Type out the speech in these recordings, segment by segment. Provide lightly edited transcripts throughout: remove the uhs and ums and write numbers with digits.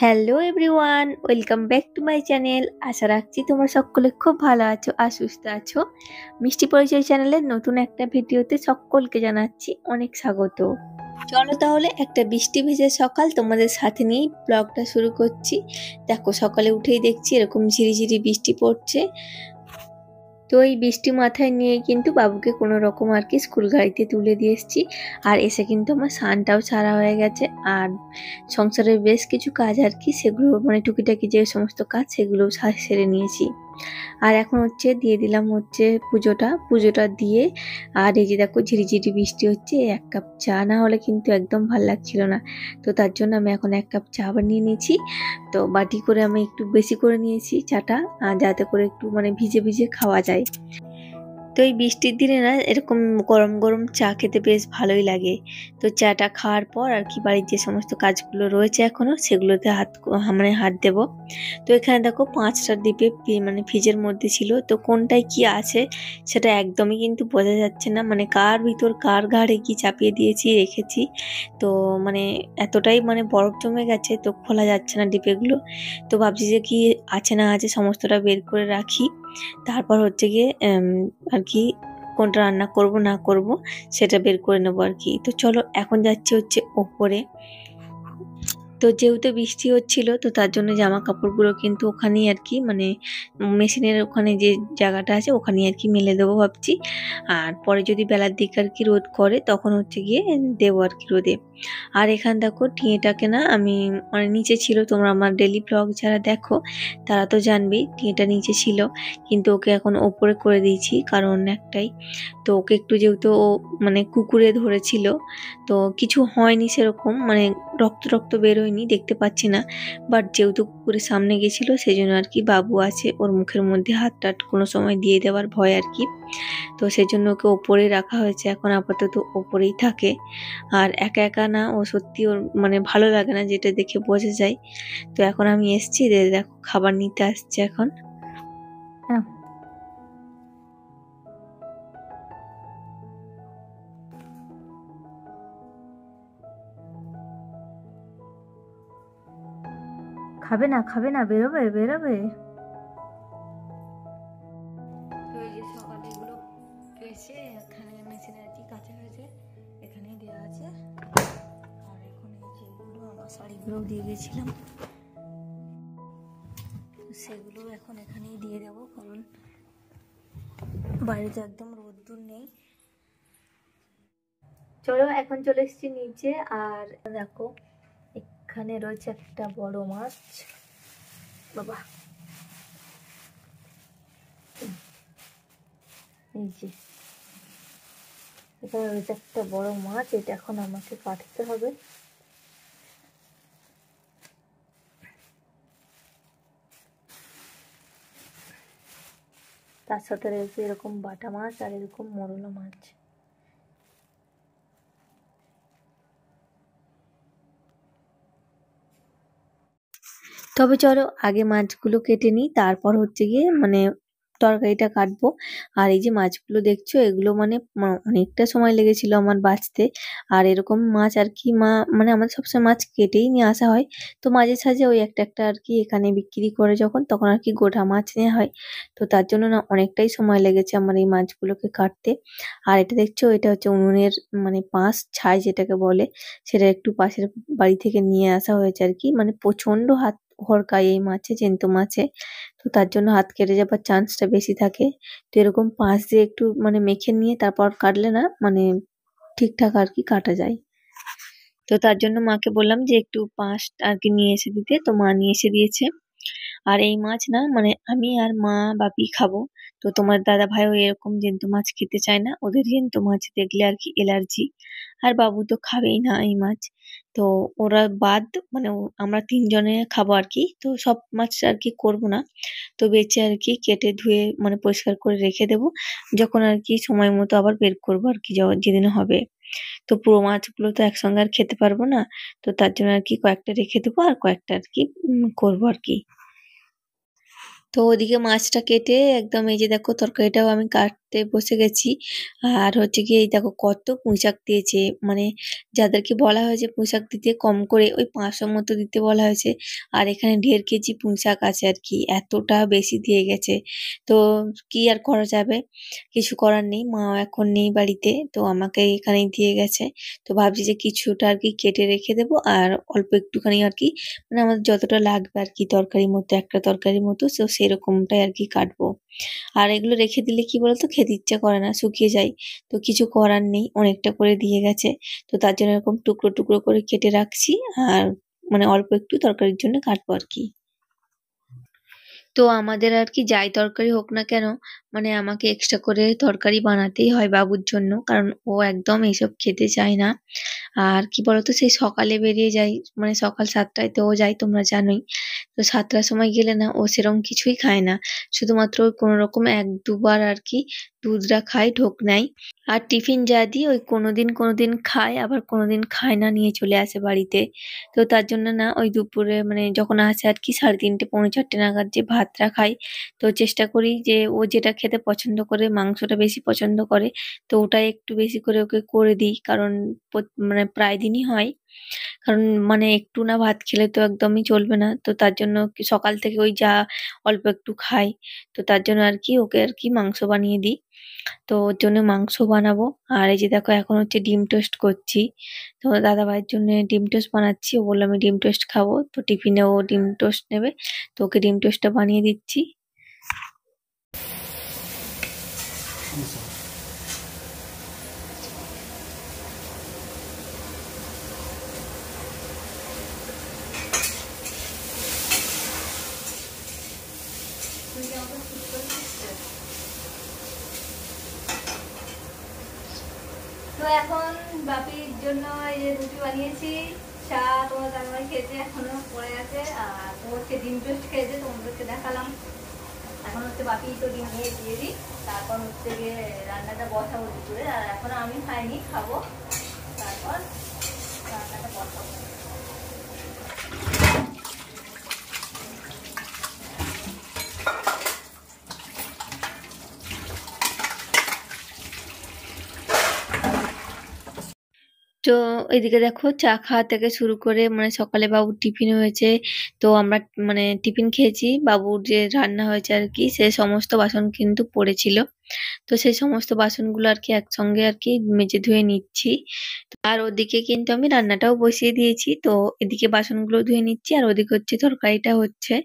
Hello everyone, welcome back to my channel. আশা রাখছি তোমরা সকলে খুব ভালো আছো আর সুস্থ আছো। মিষ্টি পরিচয় চ্যানেলের নতুন একটা ভিডিওতে সকলকে জানাচ্ছি অনেক স্বাগত। চলো তাহলে একটা বৃষ্টি ভেজা সকাল তোমাদের সাথে নিয়েই ব্লগটা শুরু করছি। দেখো সকালে উঠেই দেখছি এরকম ঝিরিঝিরি বৃষ্টি পড়ছে। তো এই বৃষ্টি মাথায় নিয়ে কিন্তু বাবুকে কোনো রকম আর কি স্কুল গাড়িতে তুলে দিয়ে এসেছি। আর এসে কিন্তু আমার স্নানটাও ছাড়া হয়ে গেছে। আর সংসারের বেশ কিছু কাজ আর কি, সেগুলো মানে টুকিটাকি যে সমস্ত কাজ সেগুলো সেরে নিয়েছি। আর এখন হচ্ছে দিয়ে দিলাম হচ্ছে পুজোটা দিয়ে। আর এই যে দেখো ঝিরিঝিরি বৃষ্টি হচ্ছে, এক কাপ চা না হলে কিন্তু একদম ভাল লাগছিল না। তো তার জন্য আমি এখন এক কাপ চা বানিয়ে নিয়েছি। তো বাটি করে আমি একটু বেশি করে নিয়েছি চাটা, যাতে করে একটু মানে ভিজে ভিজে খাওয়া যায়। তো এই বৃষ্টির দিনে না এরকম গরম গরম চা খেতে বেশ ভালোই লাগে। তো চাটা খাওয়ার পর আর কি বাড়ির যে সমস্ত কাজগুলো রয়েছে এখনো সেগুলোতে হাত দেব। তো এখানে দেখো 5টা ডিপে মানে ফ্রিজের মধ্যে ছিল, তো কোনটায় কি আছে সেটা একদমই কিন্তু বোঝা যাচ্ছে না, মানে কার ভিতর কার ঘাড়ে কি চাপিয়ে দিয়েছি রেখেছি। তো মানে এতটাই মানে বরফ জমে গেছে, তো খোলা যাচ্ছে না ডিপেগুলো। তো ভাবছি যে কি আছে না আছে সমস্তটা বের করে রাখি, তারপর হচ্ছে গিয়ে আর কি কোনটা রান্না করব না করব সেটা বের করে নেবো আর কি। তো চলো এখন যাচ্ছি হচ্ছে ওপরে। তো যেহেতু বৃষ্টি হচ্ছিল তো তার জন্য জামা কাপড়গুলো কিন্তু ওখানেই আর কি মানে মেশিনের ওখানে যে জায়গাটা আছে ওখানেই আর কি মেলে দেবো ভাবছি। আর পরে যদি বেলার দিকে আর কি রোদ করে তখন হচ্ছে গিয়ে দেবো আর কি রোদে। আর এখানে দেখো টিঁয়েটাকে না আমি মানে নিচে ছিল, তোমরা আমার ডেলি ব্লগ যারা দেখো তারা তো জানবেই টিঁয়েটা নিচে ছিল, কিন্তু ওকে এখন ওপরে করে দিয়েছি কারণ একটাই, তো ওকে একটু যেহেতু ও মানে কুকুরে ধরেছিল, তো কিছু হয়নি সেরকম, মানে রক্ত রক্ত বেরোয়নি দেখতে পাচ্ছি না। বাট যেহেতু কুকুরের সামনে গেছিল সেই জন্য আর কি বাবু আছে, ওর মুখের মধ্যে হাত টাট কোনো সময় দিয়ে দেওয়ার ভয় আর কি। তো সেই জন্য ওকে ওপরেই রাখা হয়েছে, এখন আপাতত ওপরেই থাকে। আর একা একা না ও সত্যি ওর মানে ভালো লাগে না, যেটা দেখে বোঝা যায়। তো এখন আমি এসছি, দেখো খাবার নিতে আসছে এখন। খাবে না খাবে না, বেরোবে বেরোবে। তো এই যে সকালে এগুলো কেসে এখানে মেশিনে আর কি কাঁচা হয়েছে, এখানেই দেওয়া আছে। আর এখন এই যেগুলো আমার শাড়িগুলোও দিয়ে গেছিলাম সেগুলো এখন এখানেই দিয়ে দেবো, কারণ বাইরে তো একদম রোদ্দুর নেই। চলো এখন চলে এসেছি নিচে। আর দেখো এখানে রয়েছে একটা বড় মাছ, বাবা এই যে এখানে রয়েছে একটা বড় মাছ, এটা এখন আমাকে কাটতে হবে। তার সাথে রয়েছে এরকম বাটা মাছ আর এরকম মোরলা মাছ। তবে চলো আগে মাছগুলো কেটে নিই, তারপর হচ্ছে গিয়ে মানে তরকারিটা কাটবো। আর এই যে মাছগুলো দেখছো এগুলো মানে অনেকটা সময় লেগেছিল আমার বাছতে। আর এরকম মাছ আর কি মা মানে আমাদের সবসময় মাছ কেটেই নিয়ে আসা হয়, তো মাঝে সাঝে ওই একটা একটা আর কি এখানে বিক্রি করে যখন তখন আর কি গোটা মাছ নেওয়া হয়। তো তার জন্য না অনেকটাই সময় লেগেছে আমার এই মাছগুলোকে কাটতে। আর এটা দেখছো এটা হচ্ছে উনুনের মানে পাঁশ ছাই যেটাকে বলে, সেটা একটু পাশের বাড়ি থেকে নিয়ে আসা হয়েছে আর কি, মানে প্রচন্ড হাত হড়কায় এই মাছে, জ্যান্ত মাছে। তো তার জন্য হাত কেটে যাবার চান্সটা বেশি থাকে। তো এরকম পাশ দিয়ে একটু মানে মেখে নিয়ে তারপর কাটলে না মানে ঠিকঠাক আর কি কাটা যায়। তো তার জন্য মাকে বললাম যে একটু পাশ আর কি নিয়ে এসে দিতে, তো মা নিয়ে এসে দিয়েছে। আর এই মাছ না মানে আমি আর মা বাপি খাবো। তো তোমার দাদা ভাইও এরকম জ্যান্ত মাছ খেতে চায় না, ওদের জ্যান্ত মাছ দেখলে আর কি এলার্জি। আর বাবু তো খাবেই না এই মাছ। তো ওরা বাদ মানে আমরা 3জনে খাবো আর কি, তো সব মাছ আর কি করবো না। তো বেছে আর কি কেটে ধুয়ে মানে পরিষ্কার করে রেখে দেবো, যখন আর কি সময় মতো আবার বের করবো আর কি যেদিন হবে। তো পুরো মাছগুলো তো একসঙ্গে আর খেতে পারবো না, তো তার জন্য আর কি কয়েকটা রেখে দেবো আর কয়েকটা আর কি করবো আর কি। তো ওদিকে মাছটা কেটে একদম এই যে দেখো তরকারিটাও আমি করতে বসে গেছি। আর হচ্ছে গিয়ে এই দেখো কত পুঁইশাক দিয়েছে, মানে যাদেরকে বলা হয়েছে পুঁইশাক দিতে কম করে ওই 500 মতো দিতে বলা হয়েছে। আর এখানে 1.5 কেজি পুঁইশাক আছে আর কি, এতটা বেশি দিয়ে গেছে। তো কি আর করা যাবে, কিছু করার নেই, মা এখন নেই বাড়িতে, তো আমাকে এখানেই দিয়ে গেছে। তো ভাবছি যে কিছুটা আর কি কেটে রেখে দেবো, আর অল্প একটুখানি আর কি মানে আমাদের যতটা লাগবে আর কি তরকারির মতো, একটা তরকারির মতো, তো সেরকমটাই আর কি কাটবো। আর এগুলো রেখে দিলে কি বলতো খেতে ইচ্ছা করে না, শুকিয়ে যায়। তো কিছু করার নেই, অনেকটা করে দিয়ে গেছে। তো তার জন্য এরকম টুকরো টুকরো করে কেটে রাখছি, আর মানে অল্প একটু তরকারির জন্য কাটবো আর কি। তো আমাদের আর কি যাই তরকারি হোক না কেন, মানে আমাকে এক্সট্রা করে তরকারি বানাতেই হয় বাবুর জন্য, কারণ ও একদম এইসব খেতে চায় না। আর কি বলতো সেই সকালে বেরিয়ে যাই, মানে সকাল 7টায় তো ও যায় তোমরা জানোই। তো 7টার সময় গেলে না ও সেরকম কিছুই খায় না, শুধুমাত্র ওই কোনো রকম 1-2 বার আর কি দুধটা খায়, ঢোক নেয়। আর টিফিন যা দিই ওই কোনোদিন কোনোদিন খায়, আবার কোনোদিন খায় না, নিয়ে চলে আসে বাড়িতে। তো তার জন্য না ওই দুপুরে মানে যখন আসে আর কি 3:30 পৌনে 4টে নাগাদ যে ভাতটা খাই, তো চেষ্টা করি যে ও যেটা খেতে পছন্দ করে, মাংসটা বেশি পছন্দ করে, তো ওটাই একটু বেশি করে ওকে করে দিই, কারণ মানে প্রায় দিনই হয়। কারণ মানে একটু না ভাত খেলে তো একদমই চলবে না, তো তার জন্য সকাল থেকে ওই যা অল্প একটু খাই, তো তার জন্য আর কি ওকে আর কি মাংস বানিয়ে দিই। তো ওর জন্য মাংস বানাবো। আর এই যে দেখো এখন হচ্ছে ডিম টোস্ট করছি, তো দাদা ভাইয়ের জন্য ডিম টোস্ট বানাচ্ছি, ও বললো আমি ডিম টোস্ট খাবো, তো টিফিনে ও ডিম টোস্ট নেবে, তো ওকে ডিম টোস্টটা বানিয়ে দিচ্ছি। তো এখন বাপির জন্য এই যে রুটি বানিয়েছি, চা তোমার দাদাভাই খেয়েছে, এখনো পড়ে আছে, আর ও হচ্ছে ডিম টোস্ট খেয়েছে, তোমাদেরকে দেখালাম। এখন হচ্ছে বাপি তো ডিম দিয়ে দিই, তারপর হচ্ছে গিয়ে রান্নাটা বসাবো দুপুরে, আর এখনো আমি খাইনি, খাবো, তারপর রান্নাটা বসাবো। তো এদিকে দেখো চা খাওয়া থেকে শুরু করে মানে সকালে বাবুর টিফিন হয়েছে, তো আমরা মানে টিফিন খেয়েছি, বাবুর যে রান্না হয়েছে আর কি সে সমস্ত বাসন কিন্তু পড়েছিল, তো সেই সমস্ত বাসনগুলো আর কি একসঙ্গে আর কি মেজে ধুয়ে নিচ্ছি। আর ওদিকে কিন্তু আমি রান্নাটাও বসিয়ে দিয়েছি, তো এদিকে বাসনগুলো ধুয়ে নিচ্ছি আর ওদিকে হচ্ছে তরকারিটা হচ্ছে,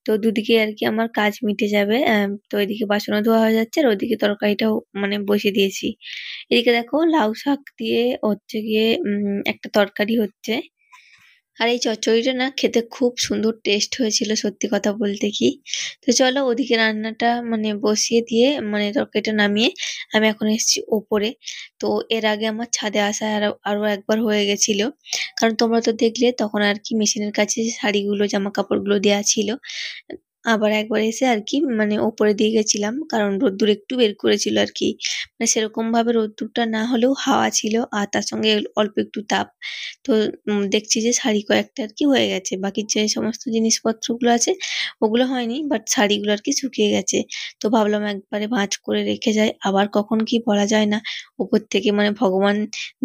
তো দুদিকে আর কি আমার কাজ মিটে যাবে। তো এদিকে বাসনও ধোয়া হয়ে যাচ্ছে আর ওদিকে তরকারিটাও মানে বসিয়ে দিয়েছি। এদিকে দেখো লাউ শাক দিয়ে হচ্ছে গিয়ে একটা তরকারি হচ্ছে। আর এই চচ্চড়িটা না খেতে খুব সুন্দর টেস্ট হয়েছিল সত্যি কথা বলতে কি। তো চলো ওদিকে রান্নাটা মানে বসিয়ে দিয়ে মানে তরকারিটা নামিয়ে আমি এখন এসেছি ওপরে। তো এর আগে আমার ছাদে আসা আরো আরো একবার হয়ে গেছিল, কারণ তোমরা তো দেখলে তখন আর কি মেশিনের কাছে শাড়িগুলো জামা কাপড়গুলো দেওয়া ছিল। আবার একবার এসে আর কি মানে ওপরে দিয়ে গেছিলাম, কারণ রোদ্দুর একটু বের করেছিল আর কি, মানে সেরকম ভাবে রোদ্দুরটা না হলেও হাওয়া ছিল আর তার সঙ্গে অল্প একটু তাপ। তো দেখছি যে শাড়ি কয়েকটা আর কি হয়ে গেছে, বাকি যে সমস্ত জিনিসপত্রগুলো আছে ওগুলো হয়নি, বাট শাড়িগুলো আর কি শুকিয়ে গেছে। তো ভাবলাম একবারে ভাঁজ করে রেখে যাই, আবার কখন কি বলা যায় না, উপর থেকে মানে ভগবান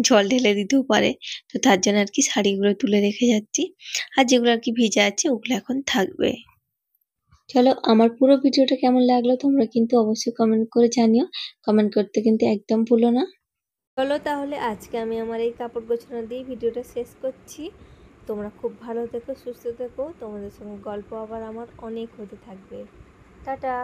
জল ঢেলে দিতেও পারে। তো তার জন্য আর কি শাড়িগুলো তুলে রেখে যাচ্ছি, আর যেগুলো আর কি ভিজে আছে ওগুলো এখন থাকবে। চলো আমার পুরো ভিডিওটা কেমন লাগলো তোমরা কিন্তু অবশ্যই কমেন্ট করে জানিও, কমেন্ট করতে কিন্তু একদম ভুলো না। চলো তাহলে আজকে আমি আমার এই কাপড় গোছানো দিয়ে ভিডিওটা শেষ করছি। তোমরা খুব ভালো থেকো, সুস্থ থেকো, তোমাদের সঙ্গে গল্প আবার আমার অনেক হতে থাকবে। টাটা।